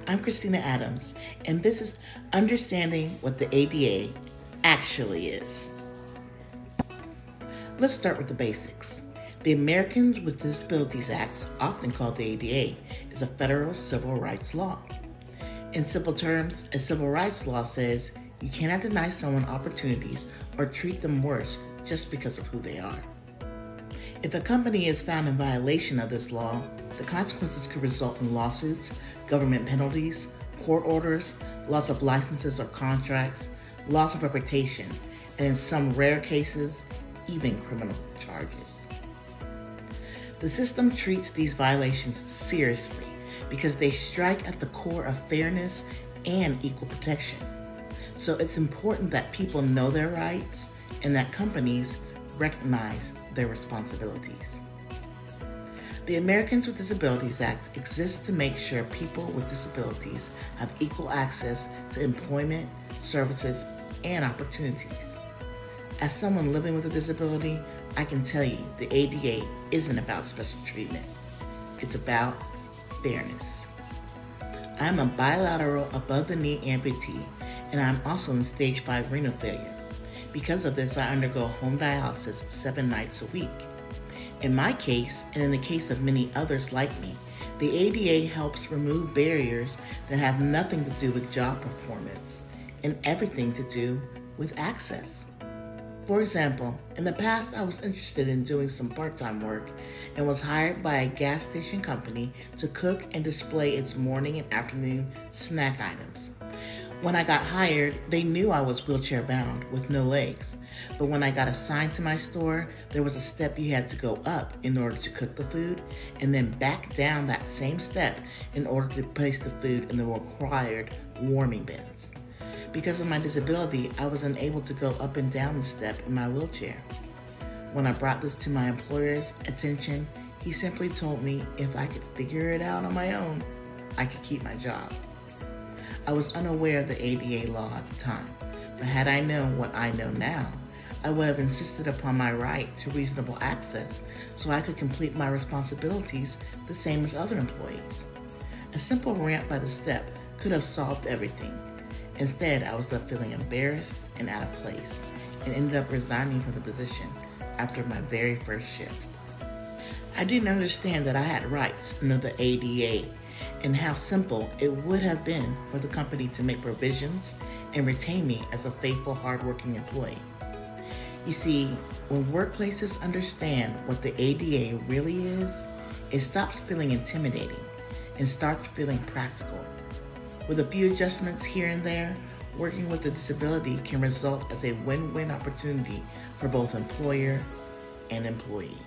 I'm Christina Adams, and this is Understanding What the ADA Actually Is. Let's start with the basics. The Americans with Disabilities Act, often called the ADA, is a federal civil rights law. In simple terms, a civil rights law says you cannot deny someone opportunities or treat them worse just because of who they are. If a company is found in violation of this law, the consequences could result in lawsuits, government penalties, court orders, loss of licenses or contracts, loss of reputation, and in some rare cases, even criminal charges. The system treats these violations seriously because they strike at the core of fairness and equal protection. So it's important that people know their rights and that companies recognize their responsibilities. The Americans with Disabilities Act exists to make sure people with disabilities have equal access to employment, services, and opportunities. As someone living with a disability, I can tell you the ADA isn't about special treatment. It's about fairness. I'm a bilateral above-the-knee amputee, and I'm also in stage 5 renal failure. Because of this, I undergo home dialysis 7 nights a week. In my case, and in the case of many others like me, the ADA helps remove barriers that have nothing to do with job performance and everything to do with access. For example, in the past, I was interested in doing some part-time work and was hired by a gas station company to cook and display its morning and afternoon snack items. When I got hired, they knew I was wheelchair bound with no legs. But when I got assigned to my store, there was a step you had to go up in order to cook the food and then back down that same step in order to place the food in the required warming bins. Because of my disability, I was unable to go up and down the step in my wheelchair. When I brought this to my employer's attention, he simply told me if I could figure it out on my own, I could keep my job. I was unaware of the ADA law at the time, but had I known what I know now, I would have insisted upon my right to reasonable access so I could complete my responsibilities the same as other employees. A simple ramp by the step could have solved everything. Instead, I was left feeling embarrassed and out of place, and ended up resigning from the position after my very first shift. I didn't understand that I had rights under the ADA and how simple it would have been for the company to make provisions and retain me as a faithful, hardworking employee. You see, when workplaces understand what the ADA really is, it stops feeling intimidating and starts feeling practical. With a few adjustments here and there, working with a disability can result as a win-win opportunity for both employer and employee.